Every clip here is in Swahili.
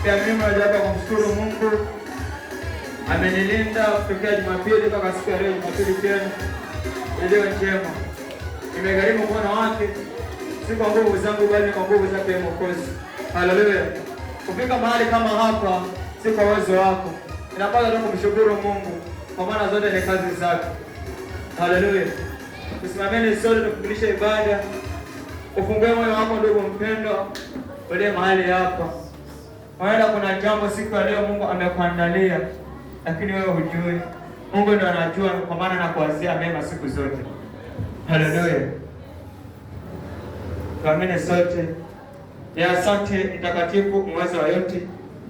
Pia mimi nataka kumshukuru Mungu amenilinda kutokea Jumapili mpaka siku ya leo Jumapili tena iliyo njema. Nimegharimu mkono wake, si kwa nguvu zangu bali kwa nguvu zake Mwokozi. Haleluya. Kufika mahali kama hapa si kwa uwezo wako. Ninapaswa tu kumshukuru Mungu kwa maana zote ni kazi zake. Haleluya. Tusimameni sote tukamilishe ibada. Ufungue moyo wako ndugu mpendwa, ule mahali hapa. Maana kuna jambo siku ya leo Mungu amekuandalia, lakini wewe hujui. Mungu ndiye anajua, kwa maana anakuwazia mema siku zote. Haleluya. Tuamini sote. Ya asante mtakatifu mweza wa yote.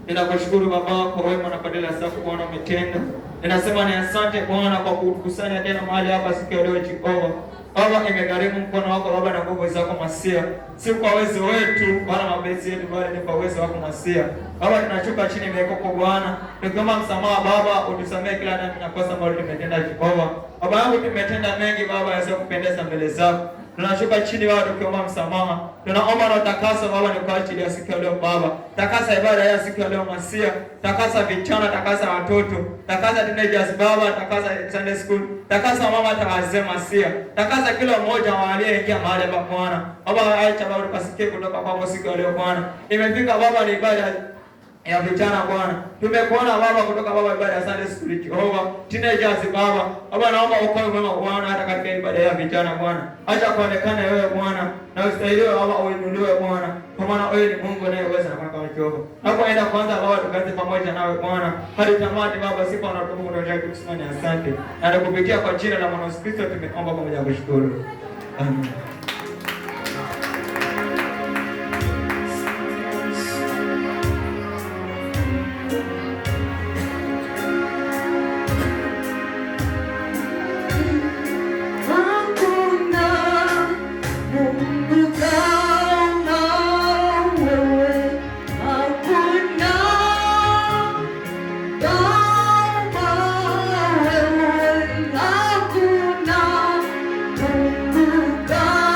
Ninakushukuru Baba kwa wema na fadhila zako Bwana umetenda. Ninasema ni asante Bwana kwa kukusanya tena mahali hapa siku ya leo Jehova. Baba, imegharimu mkono wako Baba na nguvu zako Masia. Si kwa uwezo wetu wala mapenzi yetu bali ni kwa uwezo wako Masia. Baba, tunashuka chini mbele yako Bwana. Tukiomba msamaha Baba, utusamee kila dhambi na kosa ambalo tumetenda Jehova. Baba yangu tumetenda mengi Baba yasiyo kupendeza mbele zako. Tunashuka chini Baba tukiomba msamaha. Tunaomba na utakaso Baba ni kwa ajili ya siku ya leo Baba. Takasa ibada ya siku ya leo Masia. Takasa vijana, takasa watoto. Takasa teenagers Baba, takasa Sunday school. Takasa mama, takasa Masia. Takasa kila mmoja aliyeingia mahali hapa Bwana. Baba, acha Baba tukasikie kutoka kwako siku ya leo Bwana. Imefika Baba ni ibada ya vijana Bwana. Tumekuona Baba kutoka Baba ibada ya Sunday school Jehova. Teenagers Baba. Baba naomba ukoe mwema Bwana hata katika ibada ya vijana Bwana. Acha kuonekana wewe Bwana. Na ustahiliwe Baba uinuliwe Bwana. Kwa maana wewe ni Mungu anayeweza na kwa Jehova. Napoenda kwanza Baba tukaanze pamoja nawe Bwana. Hadi tamati Baba sifa na utukufu ndio tukusimame asante. Na nakupitia kwa jina la Mwana Kristo tumeomba pamoja kushukuru. Amen. God.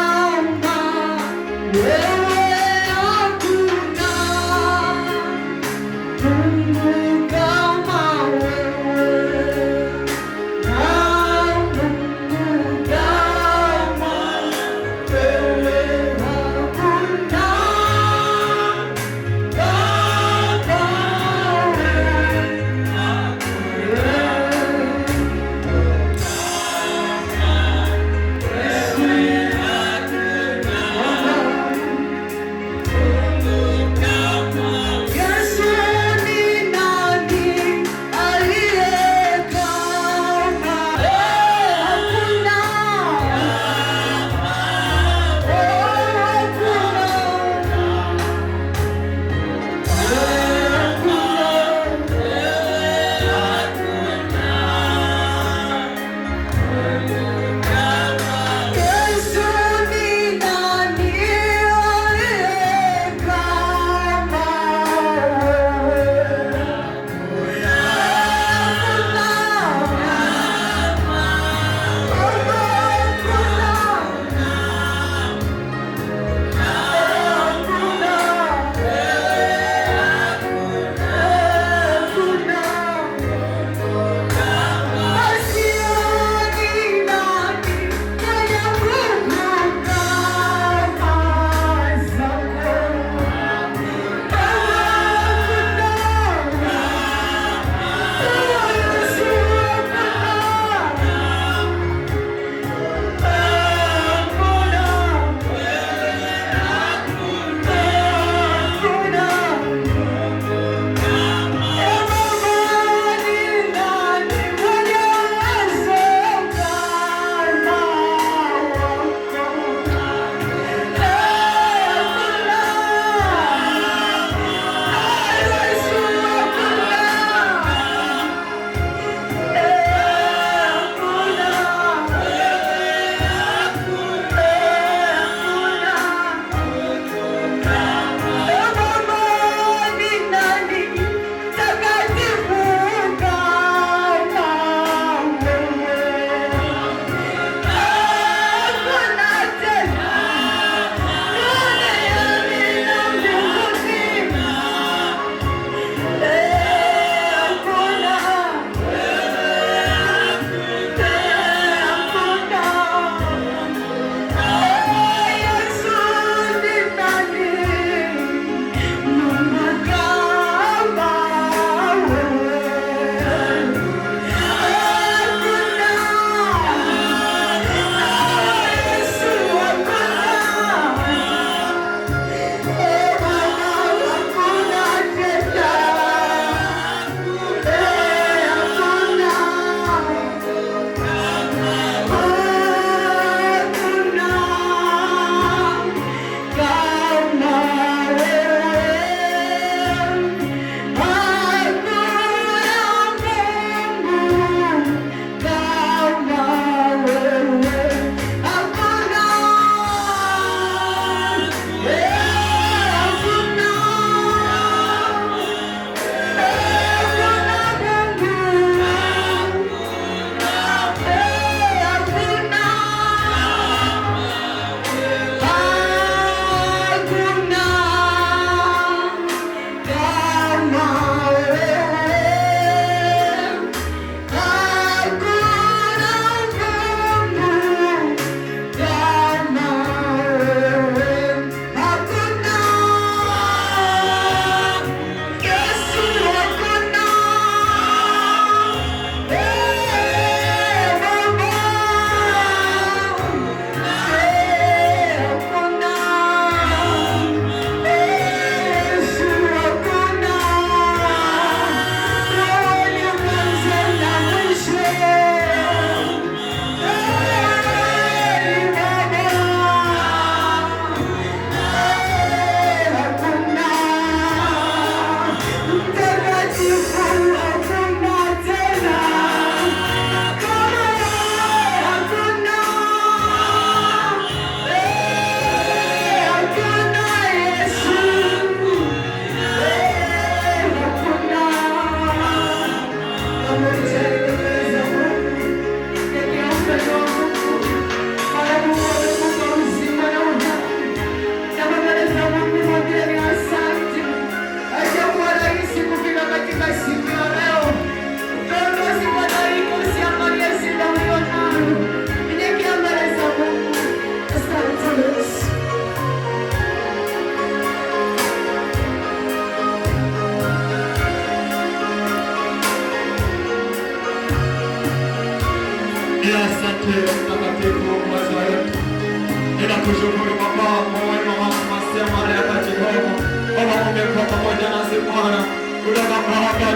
Ninakushukuru Baba kwa wema wako Masia Mariaka Jehova. Baba umekuwa pamoja nasi Bwana. Kutoka hapa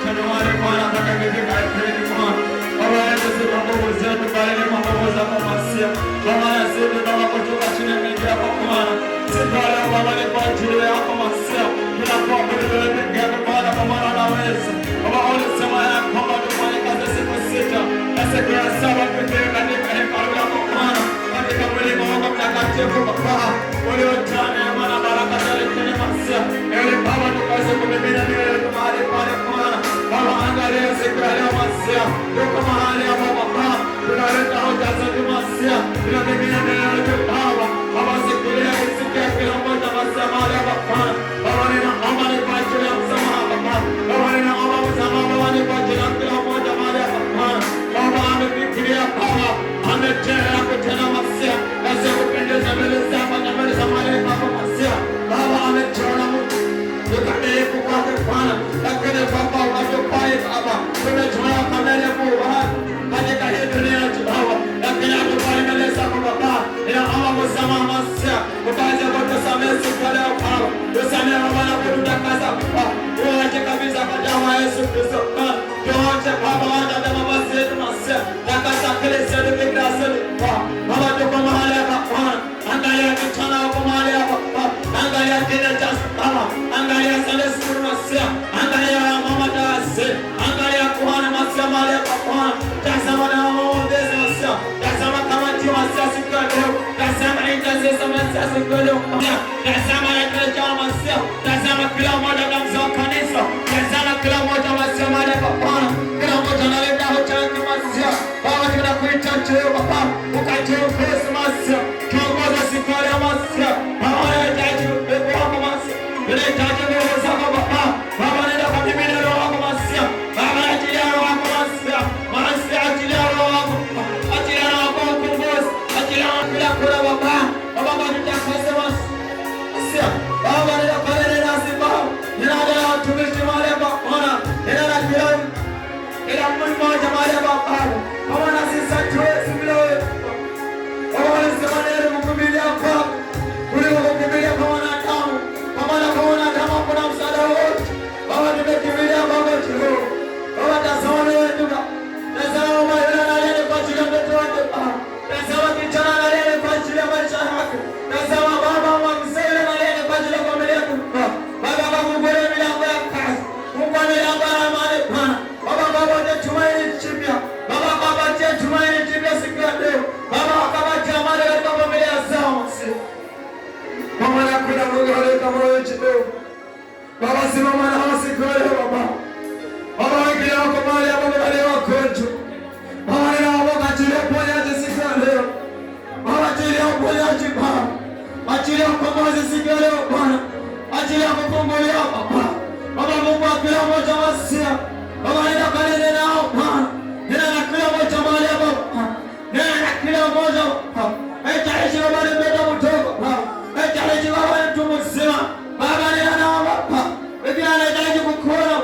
Januari Bwana mpaka kufika Aprili Bwana. Baba yetu si kwa nguvu zetu bali ni kwa nguvu zako Masia. Baba sisi tunapotoka chini ya miguu yako Bwana. Sisi Baba ni kwa ajili yako Masia. Tunakuabudu wewe peke yako Bwana kwa maana unaweza. Baba ulisema ya kwamba tufanye kazi siku 6 na siku ya 7 pekee katika hekalu lako Bwana. Katika mlima wako mtakatifu Baba uliotana ya maana baraka zake kwenye Masia. Ewe Baba tukaweze kumimina mioyo yetu mahali pale Bwana. Baba angalia siku ya leo Masia. Tuko mahali hapa Baba. Tunaleta hoja zetu Masia. Tunamimina mioyo yetu Baba. Baba sikilia siku ya kila mmoja Masia mahali hapa Bwana. Baba ninaomba ni kwa ajili ya msamaha Baba. Baba ninaomba msamaha Baba ni kwa ajili ya kila mmoja mahali hapa Bwana. Baba amefikiria Baba. Ametenda kutenda Masia. Kasi kupendeza mbele zako na mbele za malaika hapa Masia. Baba ametuona Mungu. Tukamilifu kwake Bwana. Lakini Baba unavyopai Baba. Tumetuona kamele Mungu wako. Katika hii dunia Baba. Lakini hatufai mbele zako Baba. Ninaomba msamaha Masia. Ukaanza kutusamehe siku ya leo Baba. Tusamehe Baba na kututakaza Baba. Tuache kabisa kwa damu ya Yesu Kristo Baba. Tuache Baba wacha na mama zetu Masia. Takasa kile zetu bikira zetu Baba. Baba tuko mahali hapa Bwana. Angalia kitana wako mahali hapa Baba. Angalia kile cha Baba. Angalia Sunday school Masia. Angalia mama dasi. Angalia kuhani Masia mahali hapa Bwana. Tazama na maombezi Masia. Tazama kama tia Masia siku ya leo. Tazama intercessor Masia siku ya leo. Tazama na kile cha Masia. Tazama kila mmoja kabisa wa kanisa. Tazama kila mmoja Masia mahali hapa Bwana. Kila mmoja analeta hoja yake Masia. Baba tunakuita leo Baba. Ukatuongoze Masia. Tuongoze siku ya leo Masia. Baba unahitaji uwepo wako Masia. Unahitaji nguvu zako Baba. Baba nenda kwa mimina roho wako Masia. Baba achilia roho wako Masia. Masia achilia roho wako. Achilia roho wako ukombozi. Achilia roho bila kula Baba. Baba tutakase Masia. Baba nenda kwa nenda Baba. Nenda na watumishi mahali hapa Bwana. Nenda na kila mmoja mahali hapa Baba. Baba na sisi tuwezi bila wewe. Baba unasema neno kukubilia Baba. Kuliko kukubilia kwa wanadamu. Baba na kwa wanadamu hakuna msaada wote. Baba tumekimbilia Baba Jehova. Baba tazama wewe tuka. Tazama wewe unalele kwa ajili ya mtoto wake Baba. Tazama kijana analele kwa ajili ya maisha yake. Tazama baba wa mzee analele kwa ajili ya familia yake Baba. Baba kakubele milango ya kazi. Mungu milango ya amani Bwana. Baba tumaini jipya. Baba kapatia tumaini jipya siku ya leo. Baba kapatia amani katika familia zao Masia. Baba nakuja Mungu aleta moyo jipya. Baba simama na wasi kwa leo Baba. Baba wengine wako mahali hapo mahali wako wetu. Baba ninaomba kachilia uponyaji siku ya leo. Baba achilia uponyaji Baba. Achilia ukombozi siku ya leo Bwana. Achilia kufungulia Baba. Baba Mungu akila moja Masia. Baba nenda kanene nao Bwana. Nenda na kila moja mahali hapa Bwana. Nenda na kila moja Baba. Haitaishi Baba ni mtoto mdogo Baba. Haitaishi Baba ni mtu mzima. Baba nenda nao Baba. Wengine anahitaji kukuona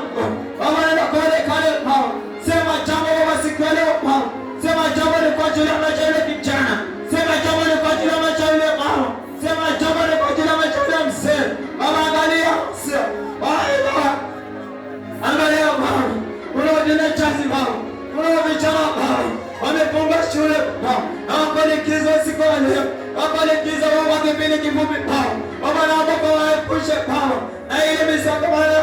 Baba nenda kale kale Baba. Sema jambo Baba siku ya leo Baba. Sema jambo ni kwa ajili ya maisha ya kijana. Sema jambo ni kwa ajili ya maisha ya mama. Sema jambo ni kwa ajili ya maisha ya mzee. Baba angalia Masia. Baba angalia Baba. Kuna wajene chazi Baba. Kuna vijana Baba. Wamefunga shule Baba. Hapa likizo siku ya leo. Hapa likizo Baba kipindi kifupi Baba. Baba naomba kwa waepushe Baba. Na ile misako Baba.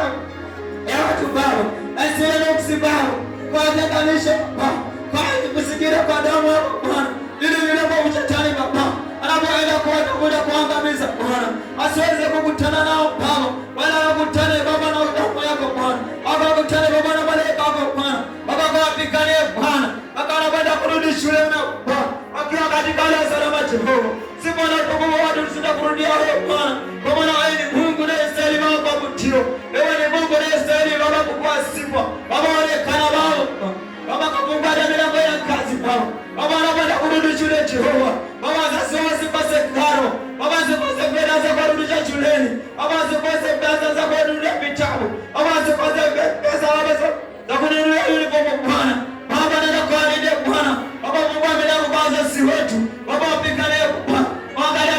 Ya watu Baba. Asile nuksi Baba. Kwa tenganisho Baba. Kwa kusigira kwa damu yako Bwana. Ili yule kwa mchatani Baba. Anapoenda kwa kuangamiza Bwana. Asiweze kukutana nao Baba. Wala wakutane Baba na damu yako Bwana. Wakutane Baba na malaika wako Bwana. Baba kawapiganie Bwana. Baba anakwenda kurudi shule na Bwana. Wakiwa katika hali ya salama Jehova. Si Bwana tukufu watu sitakurudia wewe Bwana. Kwa maana wewe ni Mungu unayestahili kuabudiwa. Wewe ni Mungu unayestahili Baba kupewa sifa. Baba onekana Baba. Baba kafunga milango ya kazi Baba. Baba anakwenda kurudi shule Jehova. Baba sasa usikose karo. Baba usikose fedha za kurudisha shuleni. Baba usikose pesa za kununulia vitabu. Baba usikose pesa za kununulia uniform Bwana. Baba nenda kwa nini Bwana. Baba Mungu amekuwa wazazi wetu. Baba wapigane Bwana. Angalia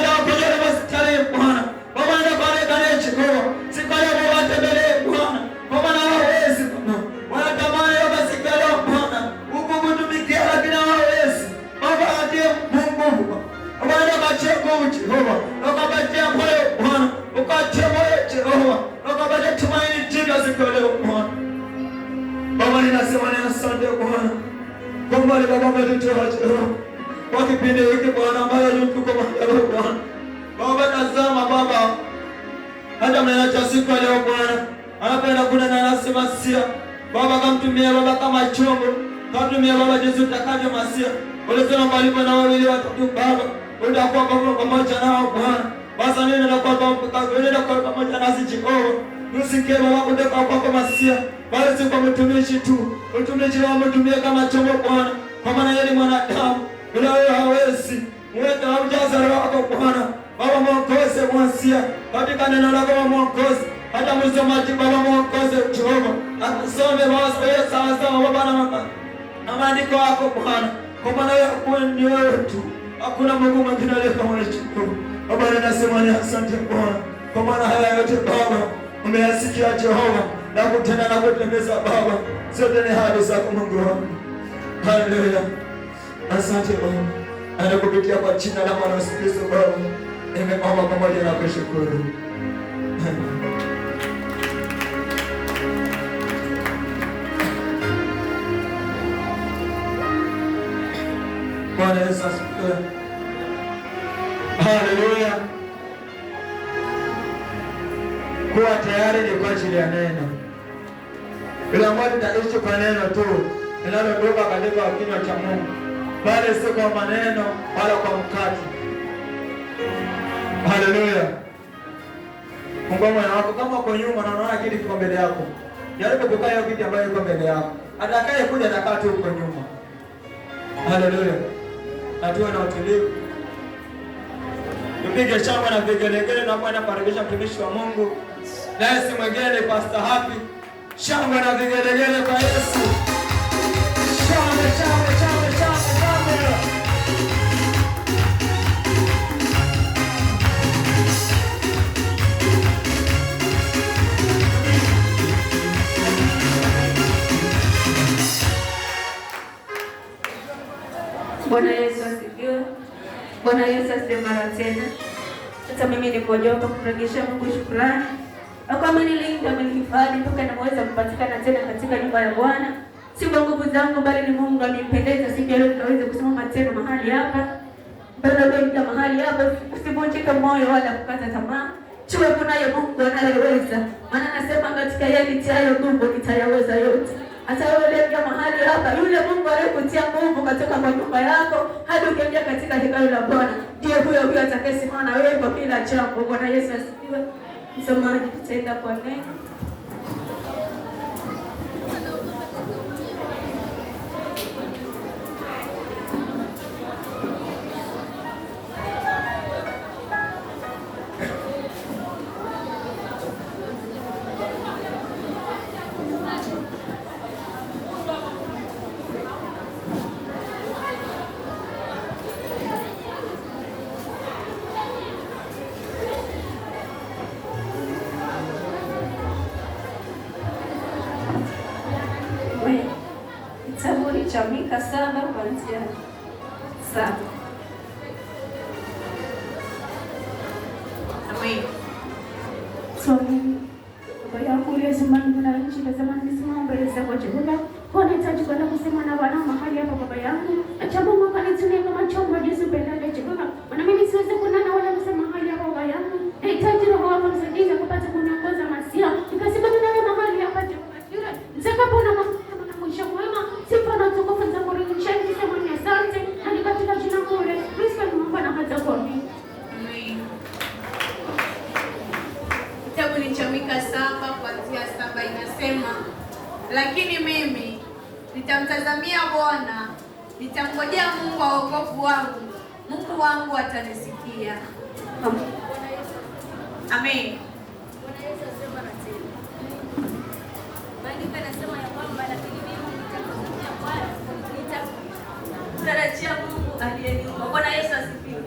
wa Jehova. Kwa kipindi hiki Bwana ambayo tuko mahali Bwana. Baba tazama Baba. Hata mnena cha siku leo Bwana. Anapenda kunena nasi Masia. Baba kamtumia Baba kama chombo. Kamtumia Baba jinsi utakavyo Masia. Ulisema palipo na wawili watatu Baba. Utakuwa pamoja nao Bwana. Basi nenda kwa pamoja nasi Jehova. Usikie Baba kutoka kwako Masia. Bali si kwa mtumishi tu. Mtumishi wao mtumie kama chombo Bwana. Kwa maana yeye ni mwanadamu. Bila wewe hawezi. Mweka ujaza roho wako Bwana. Baba mwongoze Masia. Katika neno lako mwongoze. Hata msomaji Baba mwongoze Jehova. Asome Baba sawa sawa Baba na maandiko yako Bwana. Kwa maana wewe ni wewe tu. Hakuna Mungu mwingine aliye kama wewe. Baba ninasema ni asante Bwana. Kwa maana haya yote Baba umeyasikia Jehova na kutenda na kutembeza Baba. Sote ni hadi zako Mungu wangu. Haleluya. Asante Baba. Anakupitia kwa jina la Mwana Yesu Kristo Baba. Nimeomba pamoja na kushukuru. Bwana Yesu asifiwe. Haleluya. Kuwa tayari ni kwa ajili ya neno. Bila moja tutaishi kwa neno tu linalotoka katika kinywa cha Mungu. Bali si kwa maneno wala kwa mkate. Haleluya. Mungu mwana wako kama uko nyuma na unaona kitu kiko mbele yako. Jaribu kukaa hiyo kitu ambayo iko mbele yako. Atakaye kuja atakaa tu huko nyuma. Haleluya. Na tuwe na utulivu. Tupige shangwe na vigelegele na Bwana parikisha mtumishi wa Mungu. Naye si mwingine Pastor Happy. Shangwe na vigelegele kwa Yesu. Shangwe, shangwe, shangwe, shangwe, shangwe. Bwana Yesu asifiwe. Bwana Yesu asifiwe mara tena. Hata mimi nikoje hapa kurejesha Mungu shukrani. Kama nilinda amenihifadhi mpaka naweza kupatikana tena katika nyumba ya Bwana. Si kwa nguvu zangu bali ni Mungu amenipendeza siku leo nikaweza kusimama tena mahali hapa. Bado ndio mahali hapa usivunjike moyo wala kukata tamaa. Chue kunaye Mungu anayeweza. Maana nasema katika yeye nitayo nguvu nitayaweza yote. Hata wewe leo mahali hapa yule Mungu aliyekutia nguvu katika kwa nyumba yako hadi ukiingia katika hekalu la Bwana ndiye huyo atakayesimama na wewe kwa kila jambo. Bwana Yesu asifiwe. Msomaji tutaenda kwa neno. Kitabu cha Mika 7 kuanzia 7. Amen. Baba yangu uliyesema na nchi tazama nimesimama mbele zako Jehova. Kwa nahitaji kwenda kusema na wana mahali hapa Baba yangu. Acha Mungu akanitumie kama chombo Yesu pendale Jehova. Maana mimi siwezi kunena wala kusema mahali hapa Baba yangu. Nahitaji Roho wako msaidizi kupata kuniongoza Masia. Nikasimama na mahali hapa Jehova. Nitakapoona mwisho mwema sifa na utukufu za Mungu cheni sema ni asante na ni katika jina kule Kristo Mungu na hata kwa mimi. Amen. Kitabu ni cha Mika 7 kuanzia 7 inasema, lakini mimi nitamtazamia Bwana, nitamngojea Mungu wa wokovu wangu. Mungu wangu atanisikia. Amen. Bwana Yesu asema na tena. Maandiko yanasema ya kwamba lakini mimi nitamtazamia Bwana, nitamtarajia Mungu aliyeniumba. Bwana Yesu asifiwe.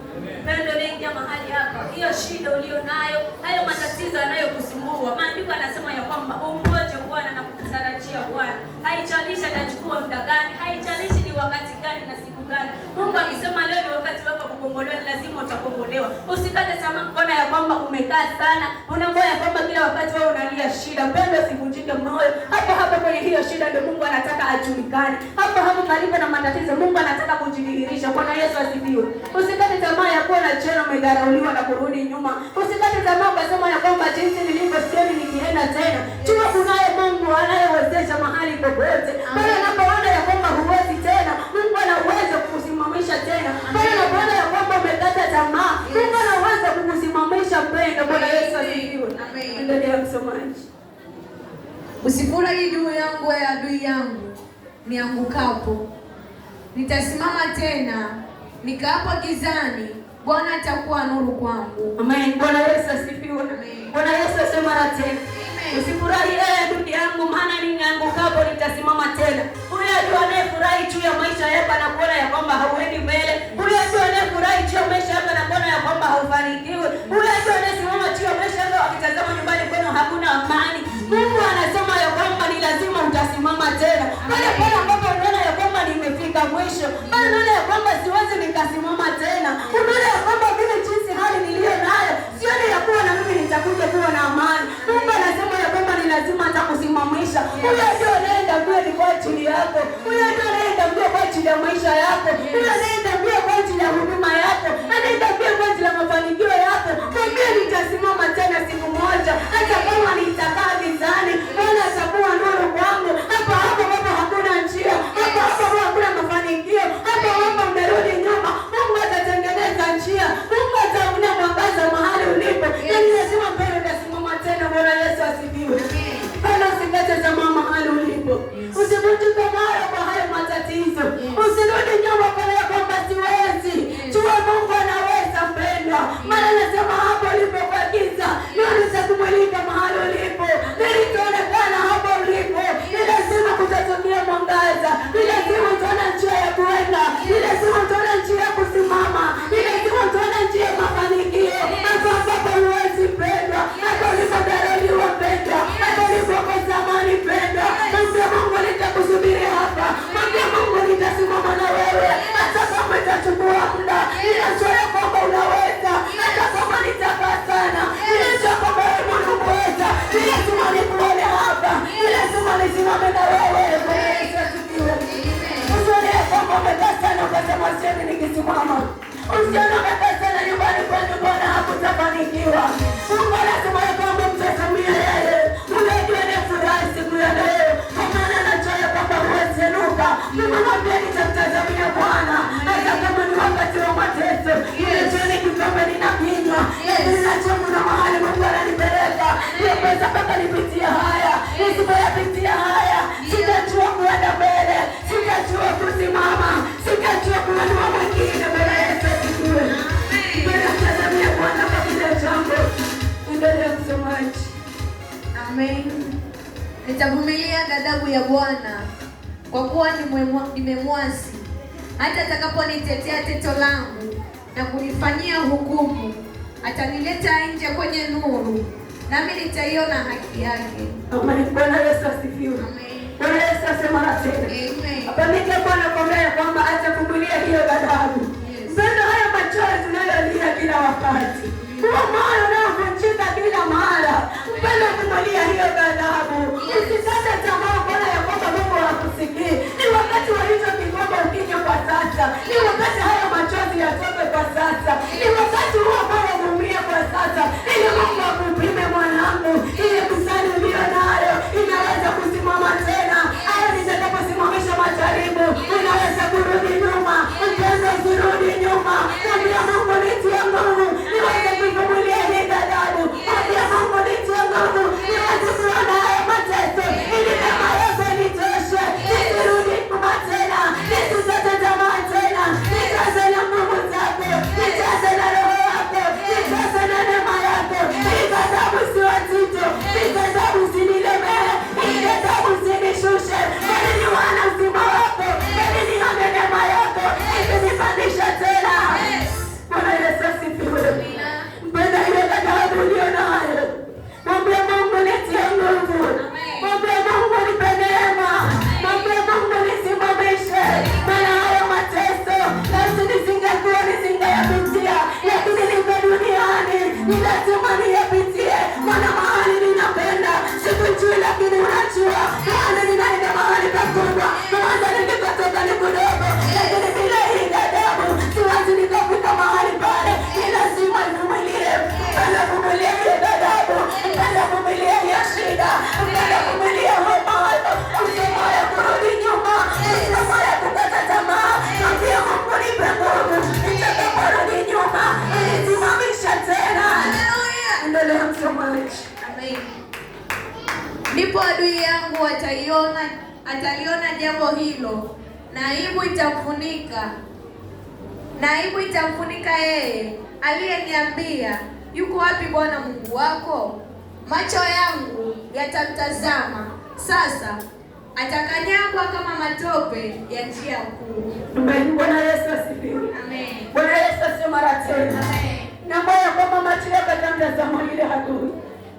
Pendo lengia mahali hapa. Hiyo shida ulionayo, hayo matatizo yanayokusumbua. Maandiko yanasema ya kwamba umngoje Bwana na kumtarajia Bwana. Haijalishi atachukua muda gani, haijalishi ni wakati gani na siku gani. Mungu akisema leo ni wakati wako kukombolewa, lazima utakombolewa. Usikate tamaa kuona ya kwamba umekaa sana. Unaona ya kwamba kila wakati wewe unalia shida. Pendo usivunjike moyo. Hapo hapo kwenye hiyo shida ndio Mungu anataka ajulikane. Hapo palipo na matatizo Mungu anataka kujidhihirisha. Bwana Yesu asifiwe. Usikate tamaa ya kuwa na cheno umedharauliwa na kurudi nyuma. Usikate tamaa ukasema ya kwamba jinsi nilivyo sioni nikienda tena. Jua kunaye Mungu anayewezesha mahali popote. Pale unapoona ya kwamba huwezi tena, Mungu ana uwezo kukusimamisha tena. Pale unapoona ya kwamba umekata tamaa, Mungu ana uwezo kukusimamisha mpendo. Bwana Yesu asifiwe. Amen. Endelea msomaji. Usifurahi juu yangu ya adui yangu niangukapo. Nitasimama tena, nikaapo gizani, Bwana atakuwa nuru kwangu. Amen. Bwana Yesu asifiwe. Bwana Yesu asema tena. Usifurahi adui yangu, maana niangukapo nitasimama tena. Huyo adui anayefurahi juu ya maisha yako na kuona ya kwamba hauendi mbele. Huyo adui anayefurahi juu ya maisha yako na kuona ya kwamba haufanikiwi. Huyo adui anayesimama juu ya maisha yako akitazama nyumbani kwenu hakuna amani. Mungu anasema ya kwamba ni lazima utasimama tena. Pale ambapo unaona ya kwamba nimefika mwisho, pale unaona ya kwamba siwezi nikasimama tena, unaona ya kwamba vile jinsi hali niliyo nayo sioni ya kuwa na mimi nitakuja kuwa na amani. Mungu anasema ya kwamba ni lazima atakusimamisha. Huyo ndio anaenda mbio ni kwa ajili yako. Huyo ndio anaenda mbio kwa ajili ya maisha yako. Huyo anaenda mbio kwa ajili ya huduma yako. Anaenda mbio kwa ajili ya mafanikio yako. Mwambie nitasimama tena siku moja. Hata kama nitakaa gizani, Bwana atakuwa nuru kwangu. Hapa hakuna njia. Hapa hakuna mafanikio. Hapa umerudi nyuma, Mungu atatengeneza njia. Mungu atauna mwangaza mahali ulipo. Yaani lazima mbele utasimama tena. Bwana Yesu asifiwe. Bwana usikate tamaa mahali ulipo. Usivunjike moyo kwa hayo matatizo. Usirudi nyuma kwa kwamba siwezi. Jua Mungu anaweza mpendwa. Maana nasema hapo ulipo kwa giza, nuru itakumulika mahali ulipo. Nilitaonekana hapo ulipo. Ni lazima kutatokea mwangaza. Ni lazima utaona njia ya kuenda. Ni lazima utaona njia ya kusimama. Ni lazima utaona njia ya mafanikio. Hapo ambapo huwezi mpendwa. Hapo ulipodharauliwa mpendwa. Hapo ulipokosa amani mpendwa. Mwambie Mungu nitakusubiri hapa. Mwambie Mungu nitasimama na wewe. Hata kama itachukua muda. Ninajua ya kwamba unaweza. Hata kama nitakaa sana. Ninajua kwamba wewe unaweza. Ni lazima nikuone hapa. Ni lazima nisimame na wewe. Yesu asifiwe. Usione ya kwamba umekaa sana ukasema sioni nikisimama. Usione umekaa sana nyumbani kwenu Bwana hakutafanikiwa. Mungu anasema ya kwamba mtasamia yeye. Unajua ni furahi siku ya leo. Kwa maana anajua ya kwamba huwezenuka. Nimemwambia nitamtazamia Bwana. Hata kama ni wakati wa mateso. Ile jioni kikombe ninakinywa. Ninajua kuna mahali Mungu ananipeleka. Nimeweza mpaka nipitia haya. Nisipoyapitia haya, sitajua kuenda mbele. Sitajua kusimama. Sitajua kuinua mwingine. Bwana Yesu asifiwe. Ninamtazamia Bwana kwa kila jambo. Endelea msomaji. Amen. Nitavumilia ghadhabu ya Bwana kwa kuwa nimemwasi. Hata atakaponitetea teto langu na kunifanyia hukumu, atanileta nje kwenye nuru, nami nitaiona haki yake. Amen. Bwana Yesu asifiwe. Amen. Bwana Yesu asema tena. Amen. Hapa ndio Bwana kwambia kwamba atakuvumilia hiyo ghadhabu. Mpendo haya machozi tunayolia kila wakati. Huo moyo unaovunjika kila mara. Mpendo kuvumilia hiyo ghadhabu. Usikate tamaa Bwana ya kwamba Mungu hakusikii. Ni wakati wa hizo kikombe ukinywa kwa sasa. Ni wakati haya machozi yatoke kwa sasa. Ni wakati huo ambao unaumia kwa sasa. Ili Mungu akupime mwanangu. Ile kusali uliyo nayo inaweza kusimama tena. Haya nitakaposimamisha majaribu, unaweza kurudi nyuma. Mpendo usirudi nyuma. Mwambie Mungu nitie nguvu. Niweze kuvumilia hii ghadhabu. Mwambie Mungu nitie nguvu. Niweze ndipo adui yangu ataliona jambo hilo, na aibu itamfunika yeye aliyeniambia, yuko wapi Bwana Mungu wako? Macho yangu yatamtazama sasa, atakanyagwa kama matope ya njia kuu. Bwana Yesu asifiwe. Amen. Bwana Yesu asifiwe mara tena. Amen. Na moyo kama macho yako yatamtazama yule adui.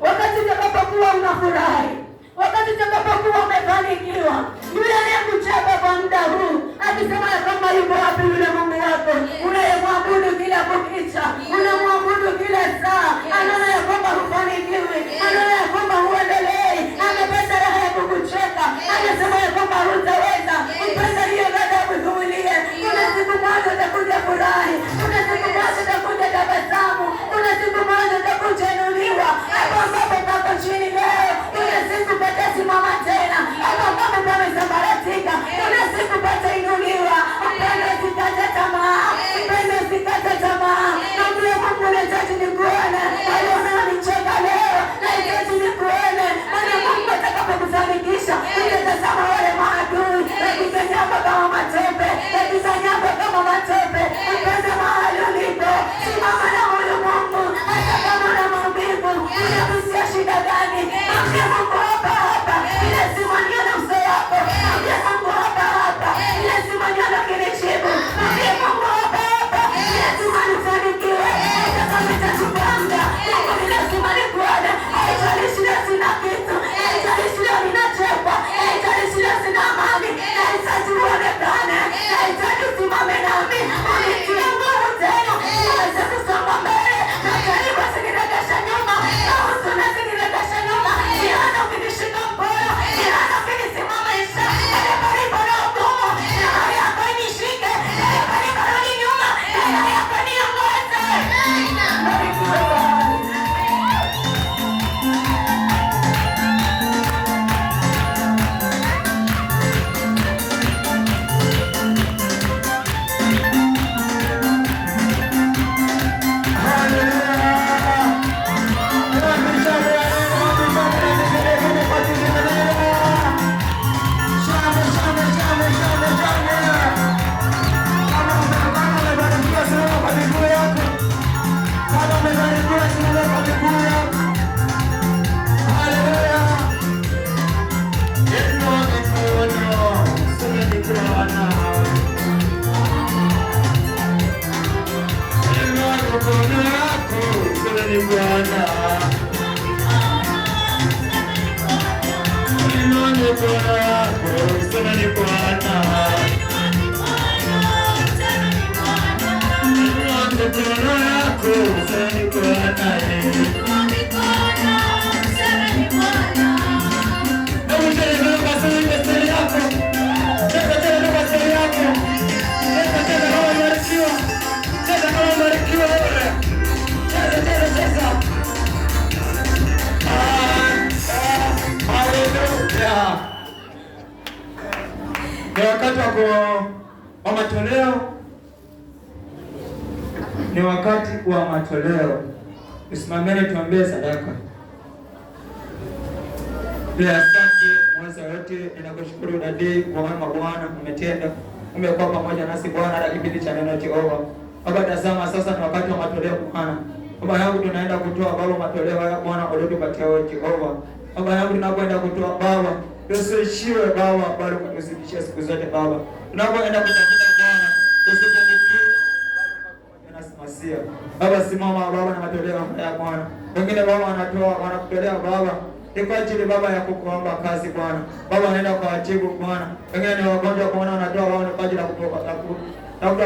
Wakati utakapokuwa unafurahi, wakati utakapokuwa umefanikiwa, yule anayekucheka kwa muda huu akisema ya kwamba yuko wapi yule Mungu wako unayemwabudu kila kukicha, unamwabudu kila saa, anaona ya kwamba hufanikiwi, anaona ya kwamba huendelei, amepata raha ya kukucheka, anasema ya kwamba hutaweza. Upenda hiyo ghadhabu ivumilie. Kuna siku moja utakuja furahi, kuna siku moja utakuja tabasamu, kuna siku moja utakuja inuliwa. Hapo ambapo pako chini leo, kuna siku patasimama tena. Hapo ambapo pamesambaratika, kuna siku patainuliwa. Upendo usikate tamaa, upendo usikate tamaa. Na mle Mungu nahitaji nikuone, wale wanaonicheka leo nahitaji nikuone. Maana Mungu atakapokufanikisha, utatazama wale maadui wakikanyagwa kama matope, wakikanyagwa kama matope. Upendo mahali ulipo, simama na huyu Mungu. Hata kama una maumivu, unapitia shida gani, mwambie Mungu hapa hapa, lazima nione uso wako. Mwambie Mungu hapa hapa, lazima nione kinijibu. Mwambie Mungu hapa hapa, lazima nifanikiwe. Hata kama itachukua muda, Mungu ni lazima nikuone. Haijalishi leo sina kitu, haijalishi leo ninachekwa, haijalishi leo sina amani, nahitaji uonekane, nahitaji usimame nami, unitie nguvu tena niweze kusonga mbele. Na karibu usiniregeshe nyuma, na huzuni usiniregeshe nyuma. Niona ukinishika mkono, niona ukinisimamisha. Pale palipo na ugumu, roho yako inishike. Pale palipo rudi nyuma, roho yako niongoze. Barikiwe Bwana. Ni wakati wa matoleo, ni wakati wa matoleo. Usimameni tuambie sadaka. Asante mweza yote, ninakushukuru dadi kwa wema Bwana umetenda. Umekuwa pamoja nasi Bwana hata kipindi cha neno Jehova. Baba tazama sasa ni wakati wa matoleo Bwana. Baba yangu tunaenda kutoa Baba matoleo haya Bwana uliotupatia wewe Jehova. Baba yangu tunapoenda kutoa Baba, tusiishiwe Baba bali kutuzidishia siku zote Baba. Tunapoenda kutafuta Bwana, tusipungukiwe na simasia. Baba simama Baba na matoleo haya Bwana. Wengine Baba wanakutolea Baba kwa ajili Baba ya kukuomba kazi Bwana. Baba anaenda kwa ajibu Bwana. Wengine ni wagonjwa Bwana wanatoa Baba kwa ajili ya kupata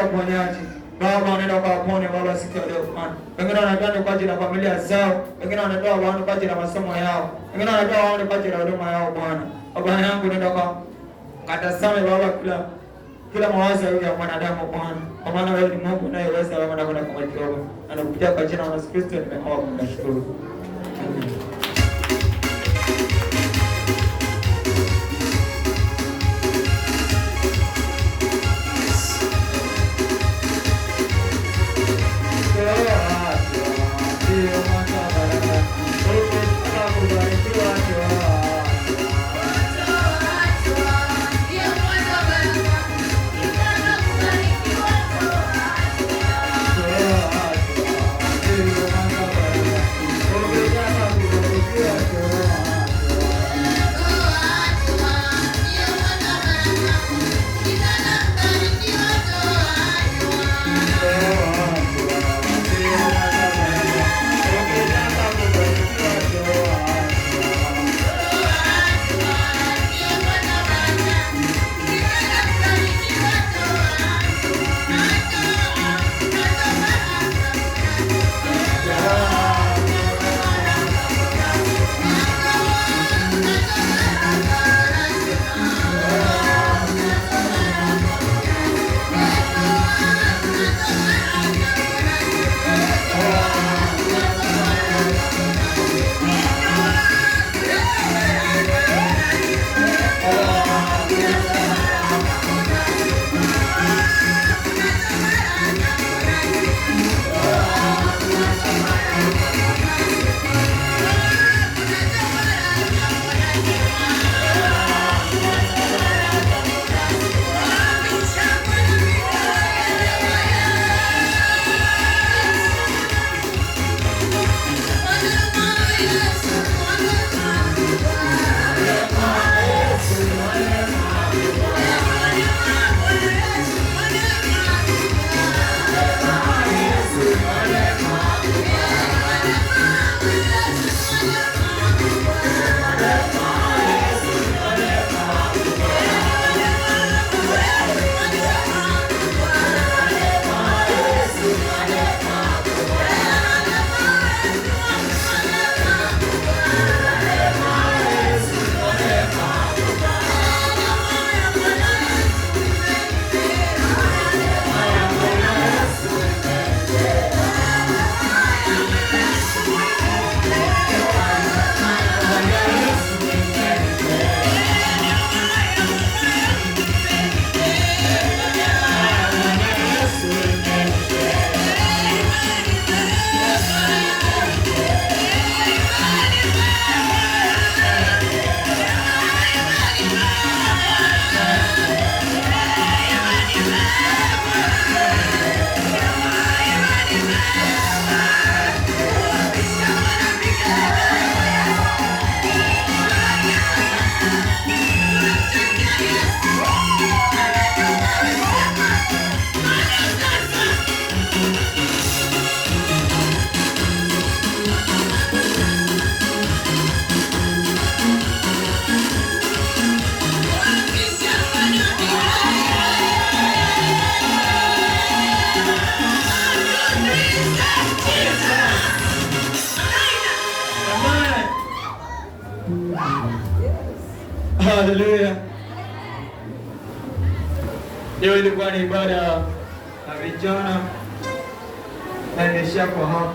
uponyaji. Baba anaenda kwa apone Baba siku ya leo Bwana. Wengine wanatoa kwa ajili ya familia zao, wengine wanatoa Bwana kwa ajili ya masomo yao, wengine wanatoa Bwana kwa ajili ya huduma yao Bwana. Baba yangu nenda kwa katazame Baba kila mawazo ya mwanadamu Bwana. Kwa maana wewe ni Mungu unayeweza Baba na kwenda kwa Jehova. Na nakupitia kwa jina la Yesu Kristo nimeomba na kushukuru. Amen. Haleluya. Leo ilikuwa ni ibada ya vijana na nimesha kwa hapo.